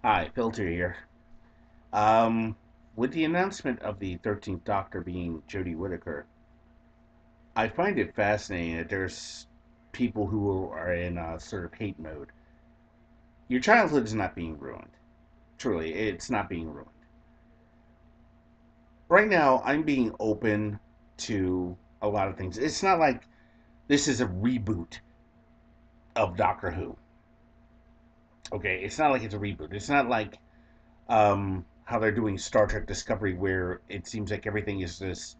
Hi, Filter here. Um, with the announcement of the 13th Doctor being Jodie Whittaker, I find it fascinating that there's people who are in a sort of hate mode. Your childhood is not being ruined. Truly, it's not being ruined. Right now, I'm being open to a lot of things. It's not like this is a reboot of Doctor Who. Okay, it's not like it's a reboot. It's not like how they're doing Star Trek Discovery, where it seems like everything is just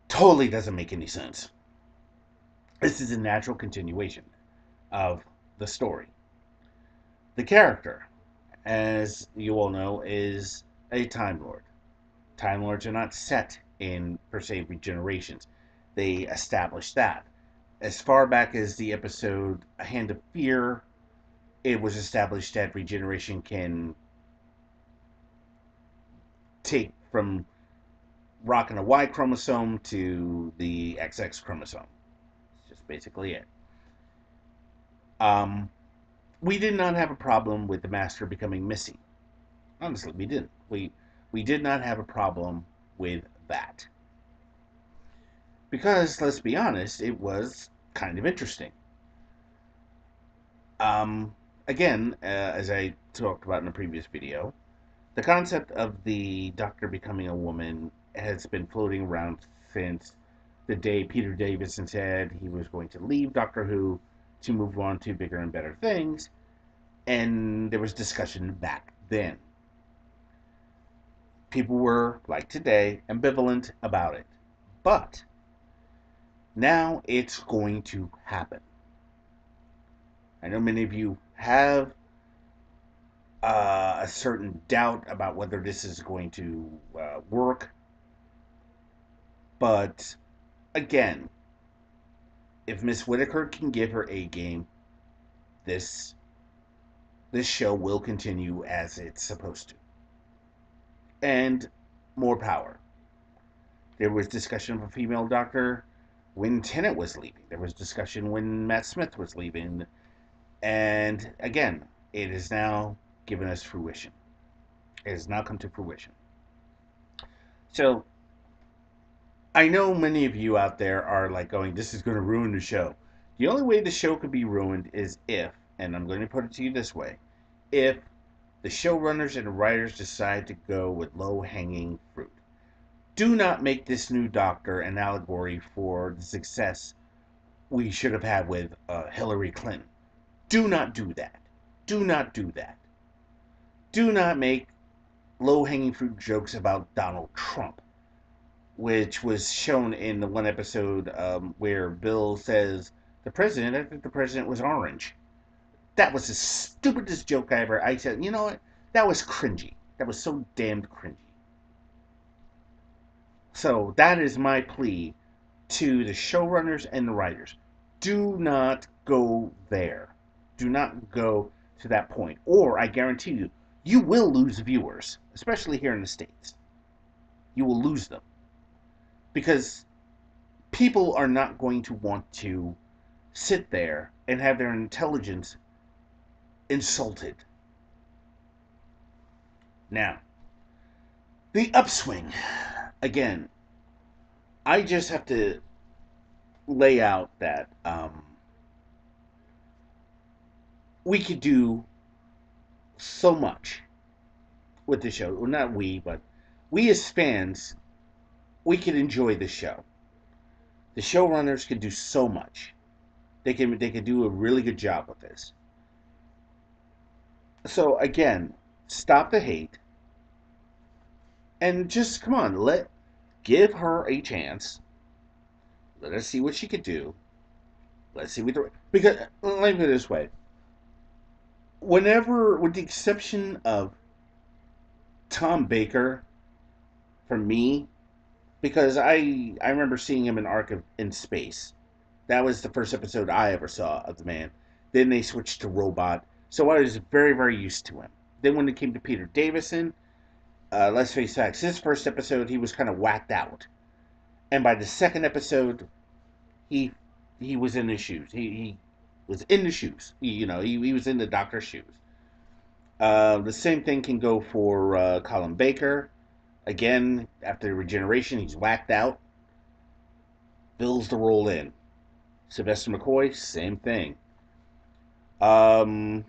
totally doesn't make any sense. This is a natural continuation of the story. The character, as you all know, is a Time Lord. Time Lords are not set in, per se, regenerations. They established that. As far back as the episode A Hand of Fear, it was established that regeneration can take from rocking a Y chromosome to the XX chromosome. It's just basically it. Um, we did not have a problem with the Master becoming Missy. Honestly, we didn't. We did not have a problem with that because let's be honest, it was kind of interesting. Again, as I talked about in a previous video, the concept of the Doctor becoming a woman has been floating around since the day Peter Davison said he was going to leave Doctor Who to move on to bigger and better things, and there was discussion back then. People were, like today, ambivalent about it. But now it's going to happen. I know many of you have a certain doubt about whether this is going to work, but again, if Miss Whitaker can give her A game, this this show will continue as it's supposed to, and more power. There was discussion of a female doctor when Tennant was leaving. There was discussion when Matt Smith was leaving, and again, it is now given us fruition. It has now come to fruition. So I know many of you out there are like going, this is going to ruin the show. The only way the show could be ruined is if, and I'm going to put it to you this way, if the showrunners and the writers decide to go with low hanging fruit. Do not make this new Doctor an allegory for the success we should have had with Hillary Clinton. Do not do that. Do not do that. Do not make low hanging fruit jokes about Donald Trump, which was shown in the one episode where Bill says, I think the president was orange. That was the stupidest joke I ever. I said, you know what? That was cringy. That was so damned cringy. So that is my plea to the showrunners and the writers. Do not go there. Do not go to that point. Or I guarantee you, you will lose viewers, especially here in the States. You will lose them. Because people are not going to want to sit there and have their intelligence insulted. Now, the upswing. Again, I just have to lay out that we could do so much with the show. Well, not we, but we as fans, we could enjoy the show. The showrunners could do so much. They could do a really good job with this. So again, stop the hate and just come on, give her a chance. Let us see what she could do. Let's see what the because let me put it this way. Whenever, with the exception of Tom Baker, for me, because I remember seeing him in Ark in Space. That was the first episode I ever saw of the man. Then they switched to Robot, so I was very very used to him. Then when it came to Peter Davison, let's face facts, his first episode he was kind of whacked out, and by the second episode, he he was in his shoes. He was in the shoes. He was in the doctor's shoes. The same thing can go for Colin Baker. Again, after regeneration, he's whacked out, fills the role in. Sylvester McCoy, same thing. Um,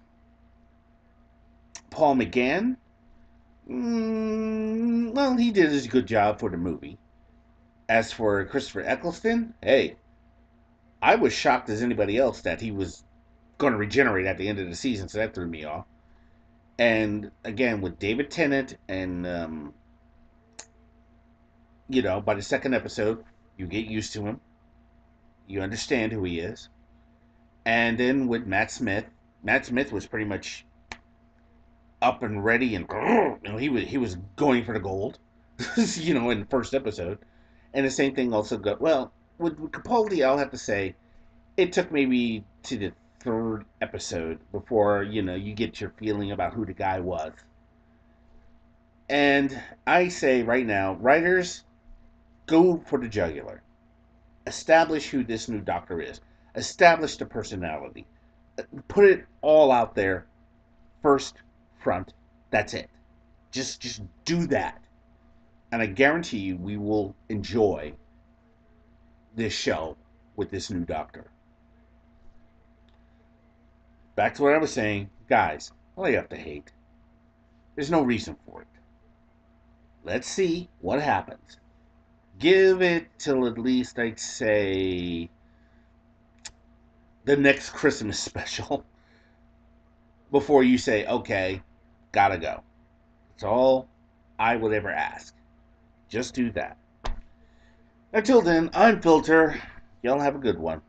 Paul McGann, well, he did a good job for the movie. As for Christopher Eccleston, hey, I was shocked as anybody else that he was going to regenerate at the end of the season, so that threw me off. And again, with David Tennant, and by the second episode, you get used to him, you understand who he is. And then with Matt Smith was pretty much up and ready, and he was going for the gold, in the first episode. And the same thing also got well with Capaldi. I'll have to say it took maybe to the third episode before you get your feeling about who the guy was. And I say right now, writers, go for the jugular. Establish who this new doctor is. Establish the personality. Put it all out there first front. That's it. Just do that. And I guarantee you we will enjoy this show with this new doctor. Back to what I was saying, guys, all you have to hate. There's no reason for it. Let's see what happens. Give it till at least I'd say the next Christmas special before you say, okay, gotta go. That's all I would ever ask. Just do that. Until then, I'm Filter. Y'all have a good one.